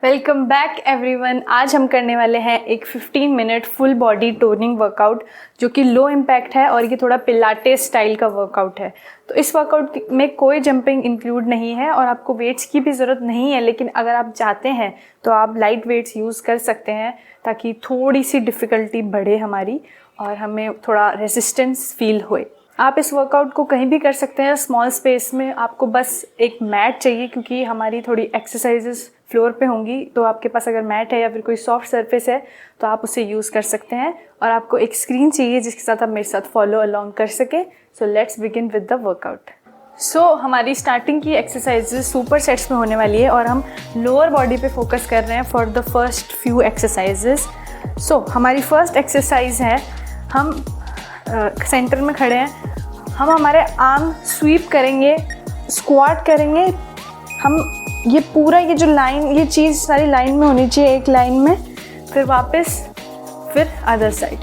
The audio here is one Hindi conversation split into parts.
Welcome back everyone. आज हम करने वाले हैं एक 15 minute full body toning workout जो कि लो इम्पैक्ट है और ये थोड़ा पिलाटेस स्टाइल का वर्कआउट है। तो इस वर्कआउट में कोई जंपिंग इंक्लूड नहीं है और आपको वेट्स की भी ज़रूरत नहीं है, लेकिन अगर आप चाहते हैं तो आप लाइट वेट्स यूज़ कर सकते हैं ताकि थोड़ी सी डिफ़िकल्टी बढ़े हमारी और हमें थोड़ा रेजिस्टेंस फील होए। आप इस वर्कआउट को कहीं भी कर सकते हैं स्मॉल स्पेस में। आपको बस एक मैट चाहिए क्योंकि हमारी थोड़ी एक्सरसाइजेस फ्लोर पे होंगी, तो आपके पास अगर मैट है या फिर कोई सॉफ्ट सरफेस है तो आप उसे यूज़ कर सकते हैं। और आपको एक स्क्रीन चाहिए जिसके साथ आप मेरे साथ फॉलो अलोंग कर सकें। So let's begin with the workout. हमारी स्टार्टिंग की एक्सरसाइजेस सुपर सेट्स में होने वाली है और हम लोअर बॉडी पे फोकस कर रहे हैं for the first few exercises. हमारी फर्स्ट एक्सरसाइज है, हम सेंटर में खड़े हैं, हम हमारे आर्म स्वीप करेंगे, स्क्वाट करेंगे। हम ये पूरा ये जो लाइन, ये चीज़ सारी लाइन में होनी चाहिए, एक लाइन में, फिर वापस, फिर other side.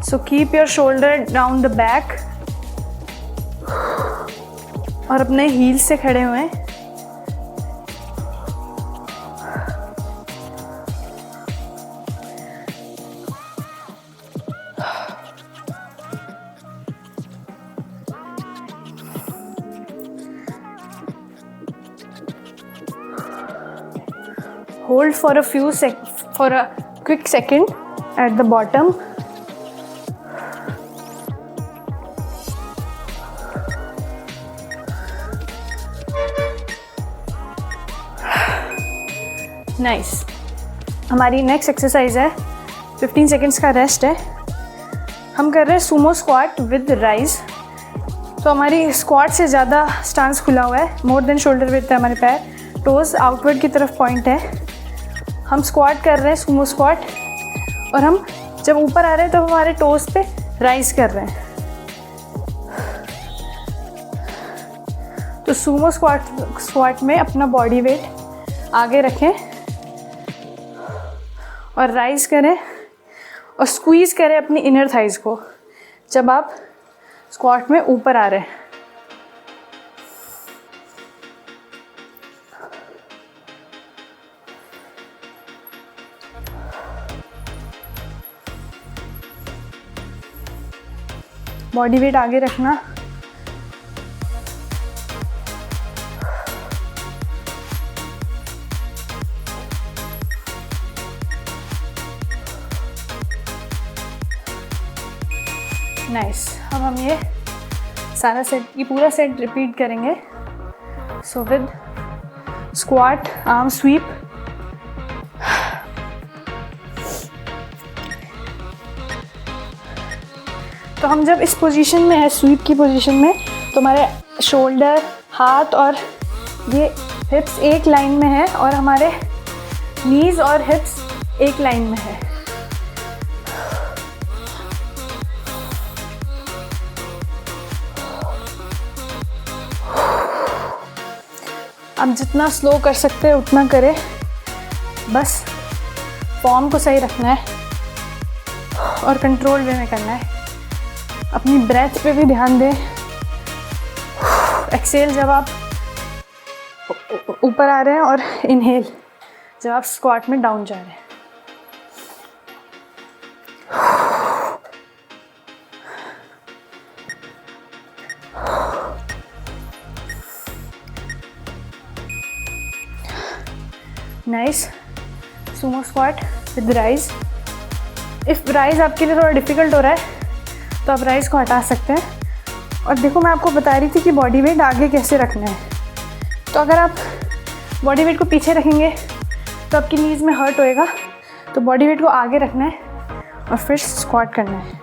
So keep your shoulder down the back और अपने हील्स से खड़े हुए हैं। Hold for a quick second at the bottom. Nice. हमारी नेक्स्ट एक्सरसाइज है, 15 सेकेंड्स का रेस्ट है। हम कर रहे हैं सुमो स्क्वाट विद राइज। तो हमारी स्क्वाट से ज़्यादा स्टांस खुला हुआ है, मोर देन शोल्डर विड्थ है हमारे पैर, टोज आउटवर्ड की तरफ पॉइंट है। हम स्क्वाट कर रहे हैं, सुमो स्क्वाट, और हम जब ऊपर आ रहे हैं तो हमारे टोज पे राइज कर रहे हैं। तो सुमो स्क्वाट में अपना बॉडी वेट आगे रखें और राइज करें और स्क्वीज़ करें अपनी इनर थाइज को जब आप स्क्वाट में ऊपर आ रहे हैं। बॉडी वेट आगे रखना। नाइस। अब हम ये सारा सेट, ये पूरा सेट रिपीट करेंगे। So with squat, arm sweep, तो हम जब इस पोजीशन में है, स्वीप की पोजीशन में, तो हमारे शोल्डर, हाथ और ये हिप्स एक लाइन में है और हमारे नीज और हिप्स एक लाइन में है। आप जितना स्लो कर सकते हैं उतना करें, बस फॉर्म को सही रखना है और कंट्रोल वे में करना है। अपनी ब्रेथ पे भी ध्यान दें। एक्सेल जब आप ऊपर आ रहे हैं और इनहेल जब आप स्क्वाट में डाउन जा रहे हैं। Nice. Sumo squat with rise. If rise आपके लिए थोड़ा डिफिकल्ट हो रहा है तो आप राइज को हटा सकते हैं। और देखो, मैं आपको बता रही थी कि बॉडी वेट आगे कैसे रखना है। तो अगर आप बॉडी वेट को पीछे रखेंगे तो आपकी नीज़ में हर्ट होएगा, तो बॉडी वेट को आगे रखना है और फिर स्क्वाट करना है।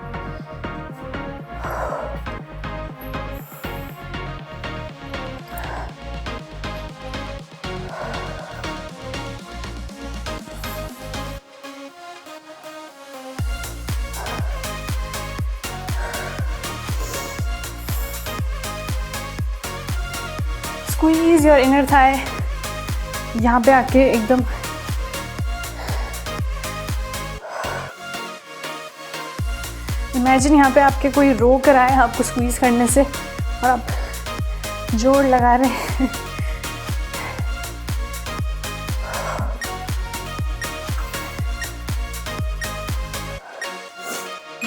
स्क्वीज योर इनर थाई, यहाँ पे आके एकदम इमेजिन यहाँ पे आपके कोई रोक रहा है आपको स्क्वीज करने से और आप जोर लगा रहे हैं।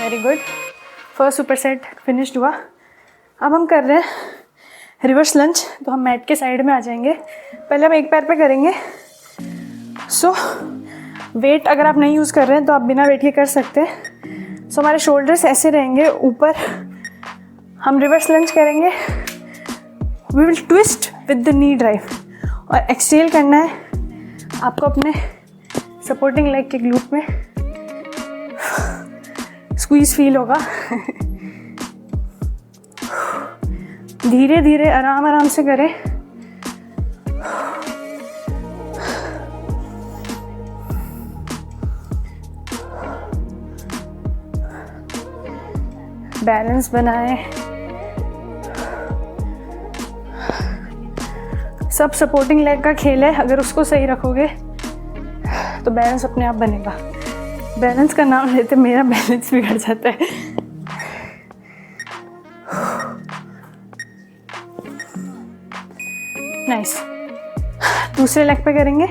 Very good, first super set finished हुआ। अब हम कर रहे हैं रिवर्स लंज। तो हम मैट के साइड में आ जाएंगे। पहले हम एक पैर पे करेंगे। सो वेट अगर आप नहीं यूज़ कर रहे हैं तो आप बिना वेट के कर सकते हैं। सो हमारे शोल्डर्स ऐसे रहेंगे ऊपर। हम रिवर्स लंज करेंगे। We will twist with the knee drive और एक्सहेल करना है आपको अपने सपोर्टिंग लेग के ग्लूट में स्क्वीज फील होगा। धीरे धीरे आराम आराम से करें। बैलेंस बनाएं। सब सपोर्टिंग लेग का खेल है, अगर उसको सही रखोगे तो बैलेंस अपने आप बनेगा। बैलेंस का नाम लेते मेरा बैलेंस बिगड़ जाता है। नाइस। दूसरे लेग पे करेंगे।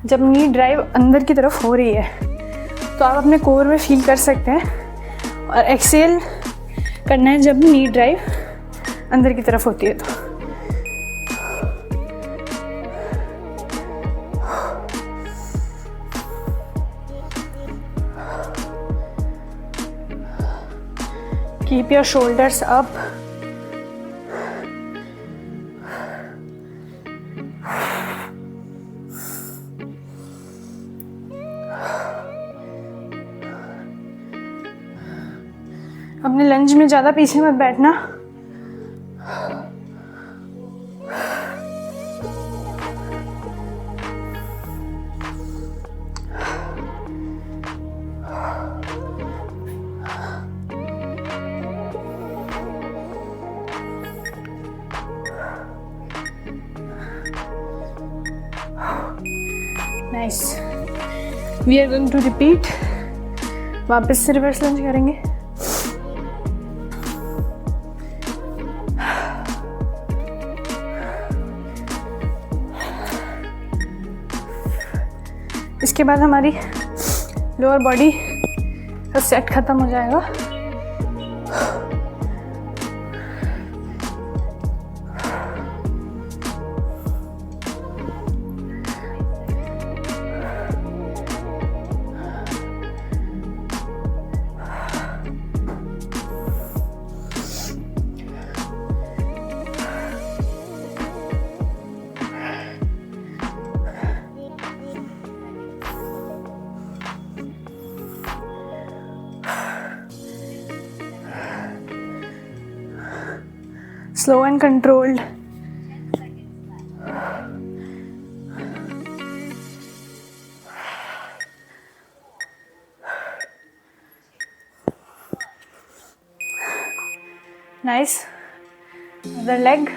जब नी ड्राइव अंदर की तरफ हो रही है तो आप अपने कोर में फील कर सकते हैं और एक्सेल करना है जब नी ड्राइव अंदर की तरफ होती है तो। Keep your shoulders up. अपने लंज में ज़्यादा पीछे मत बैठना। Nice. We are going to repeat. वापस से रिवर्स लंज करेंगे। इसके बाद हमारी लोअर बॉडी का सेट खत्म हो जाएगा। Slow and controlled. Nice. Other leg.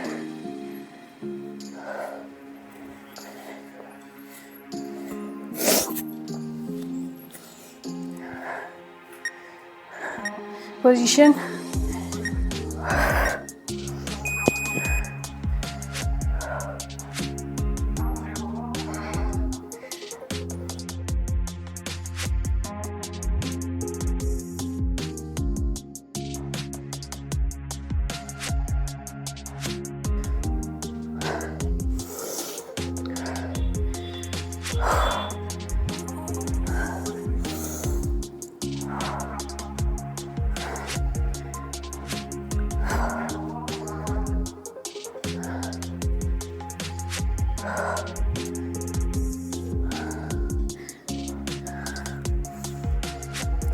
Position.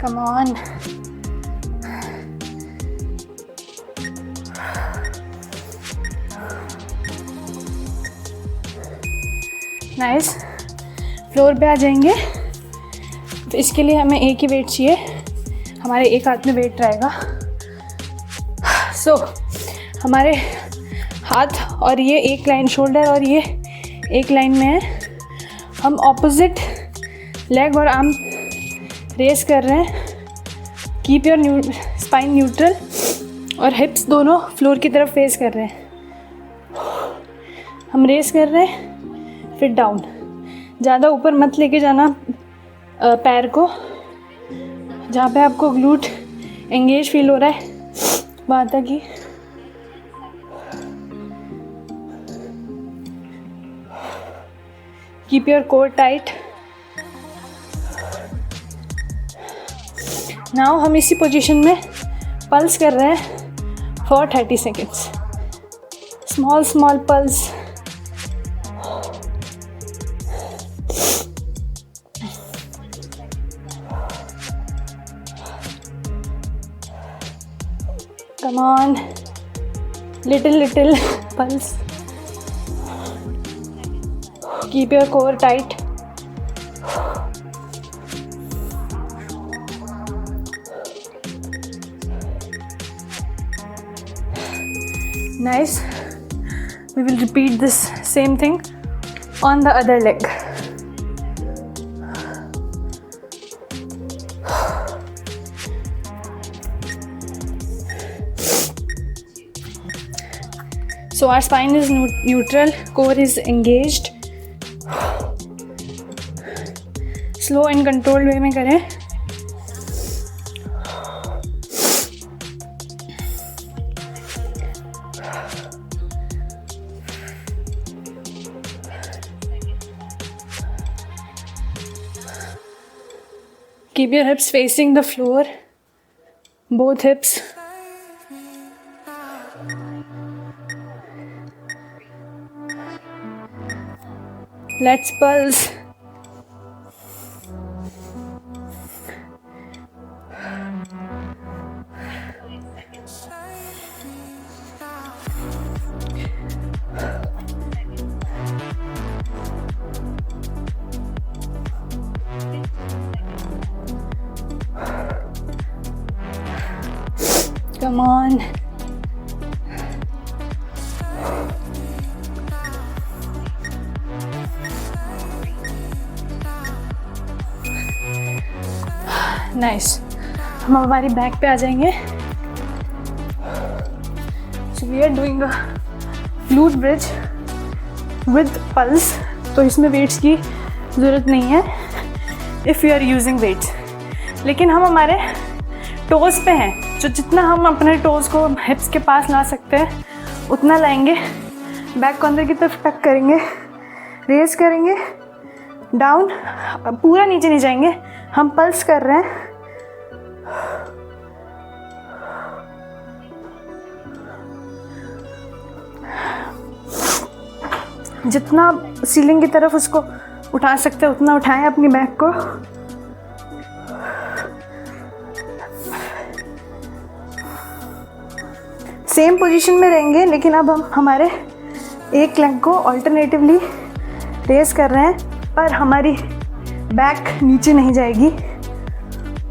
Come on. Nice. Floor पे आ जाएंगे। तो इसके लिए हमें एक ही वेट चाहिए। हमारे एक हाथ में वेट रहेगा। सो हमारे हाथ और ये एक लाइन, शोल्डर और ये एक लाइन में है। हम ऑपोजिट लेग और आर्म रेस कर रहे हैं। कीप योर स्पाइन न्यूट्रल और हिप्स दोनों फ्लोर की तरफ फेस कर रहे हैं। हम रेस कर रहे हैं, फिर डाउन। ज़्यादा ऊपर मत लेके जाना पैर को, जहाँ पे आपको ग्लूट एंगेज फील हो रहा है वहाँ तक ही। Keep your core tight. Now हम इसी पोजीशन में पल्स कर रहे हैं for 30 seconds. Small small pulse. Come on, little pulse. Keep your core tight. Nice. We will repeat this same thing on the other leg. So our spine is neutral, core is engaged. Slow and controlled way में करें. Keep your hips facing the floor, both hips. Let's pulse. Come on. Nice. हम हमारी बैक पे आ जाएंगे। So we are doing a glute bridge with pulse. तो इसमें वेट्स की ज़रूरत नहीं है if you are using weights, लेकिन हम हमारे टोज़ पे हैं, जो जितना हम अपने टोज़ को हिप्स के पास ला सकते हैं उतना लाएंगे। बैक को अंदर की तरफ टक करेंगे, रेस करेंगे, डाउन, पूरा नीचे नहीं जाएंगे। हम पल्स कर रहे हैं। जितना सीलिंग की तरफ उसको उठा सकते हैं उतना उठाएं अपनी बैक को। सेम पोजीशन में रहेंगे, लेकिन अब हम हमारे एक लेग को ऑल्टरनेटिवली रेस कर रहे हैं, पर हमारी बैक नीचे नहीं जाएगी।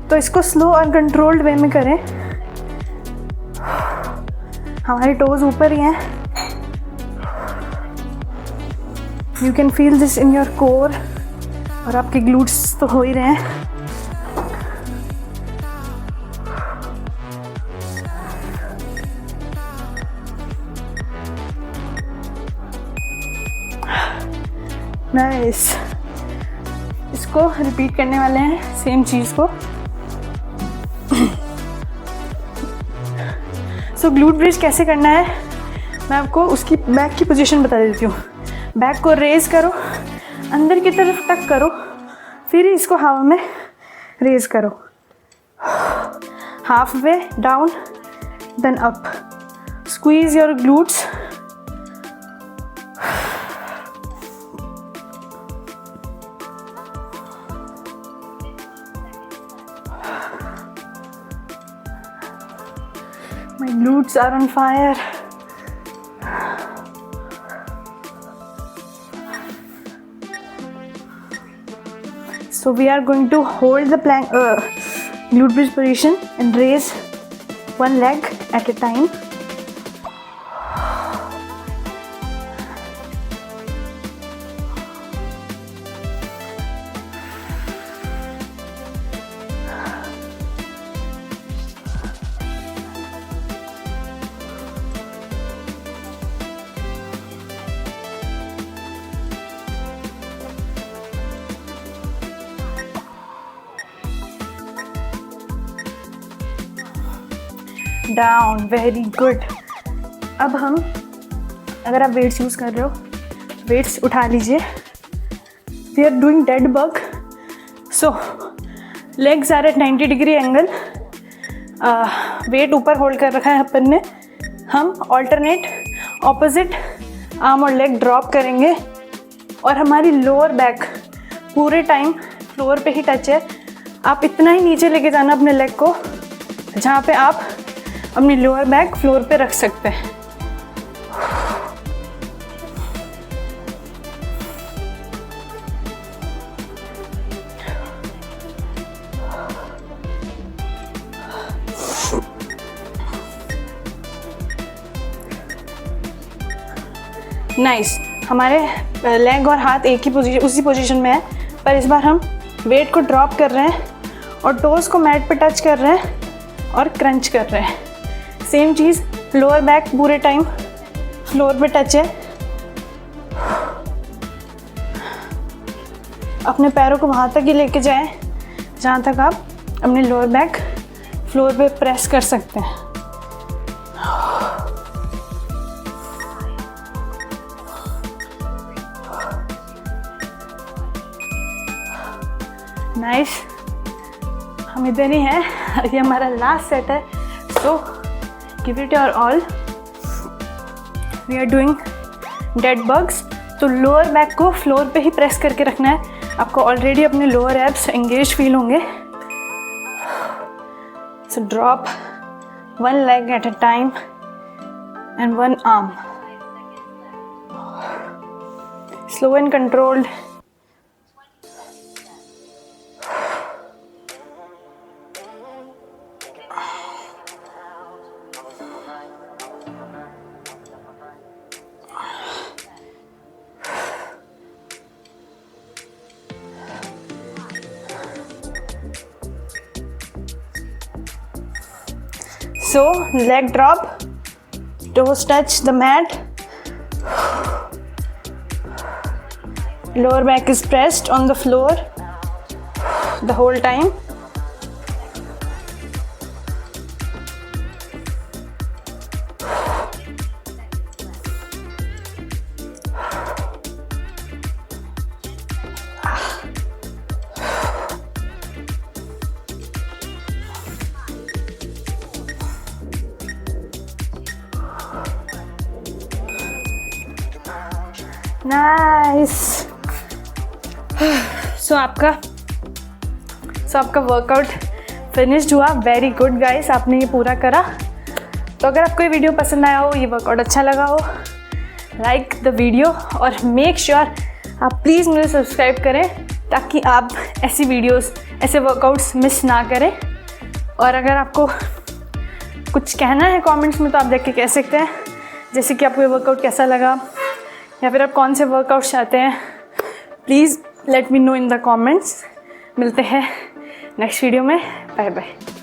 तो इसको स्लो और कंट्रोल्ड वे में करें। हमारे टोज ऊपर ही हैं। You can feel this in your core, और आपके ग्लूट्स तो हो ही रहे हैं। नाइस। इसको रिपीट करने वाले हैं सेम चीज़ को। सो ग्लूट ब्रिज कैसे करना है मैं आपको उसकी बैक की पोजीशन बता देती हूँ। बैक को रेज करो, अंदर की तरफ टक करो, फिर इसको हवा में रेज करो। Half way down, then up. Squeeze your glutes. My glutes are on fire. So we are going to hold the plank, glute bridge position and raise one leg at a time. Down, very good. अब हम, अगर आप वेट्स यूज़ कर रहे हो, वेट्स उठा लीजिए। We are doing dead bug, so legs are at 90 degree angle. Weight ऊपर होल्ड कर रखा है अपन ने। हम ऑल्टरनेट ऑपोजिट आर्म और लेग ड्रॉप करेंगे और हमारी लोअर बैक पूरे टाइम फ्लोर पे ही टच है। आप इतना ही नीचे लेके जाना अपने लेग को जहाँ पे आप अपनी लोअर बैक फ्लोर पे रख सकते हैं। नाइस। हमारे लेग और हाथ एक ही पोजीशन, उसी पोजीशन में है, पर इस बार हम वेट को ड्रॉप कर रहे हैं और टोज को मैट पे टच कर रहे हैं और क्रंच कर रहे हैं। सेम चीज़, लोअर बैक पूरे टाइम फ्लोर पे टच है। अपने पैरों को वहाँ तक ही लेके जाएं जहाँ तक आप अपने लोअर बैक फ्लोर पे प्रेस कर सकते हैं। नाइस। हम इधर ही हैं, ये हमारा लास्ट सेट है, so give it your all. We are doing dead bugs. तो लोअर बैक को फ्लोर पे ही प्रेस करके रखना है। आपको ऑलरेडी अपने लोअर एब्स एंगेज फील होंगे। So drop one leg at a time and one arm, slow and controlled. So leg drop, toes touch the mat, lower back is pressed on the floor the whole time. Nice. So आपका वर्कआउट फिनिश्ड हुआ। वेरी गुड गाइस, आपने ये पूरा करा। तो अगर आपको ये वीडियो पसंद आया हो, ये वर्कआउट अच्छा लगा हो, लाइक द वीडियो और मेक श्योर आप प्लीज़ मुझे सब्सक्राइब करें ताकि आप ऐसी वीडियोस, ऐसे वर्कआउट्स मिस ना करें। और अगर आपको कुछ कहना है कमेंट्स में तो आप देख के कह सकते हैं, जैसे कि आपको ये वर्कआउट कैसा लगा या फिर आप कौन से वर्कआउट चाहते हैं। Please let me know in the comments. मिलते हैं नेक्स्ट वीडियो में। Bye bye.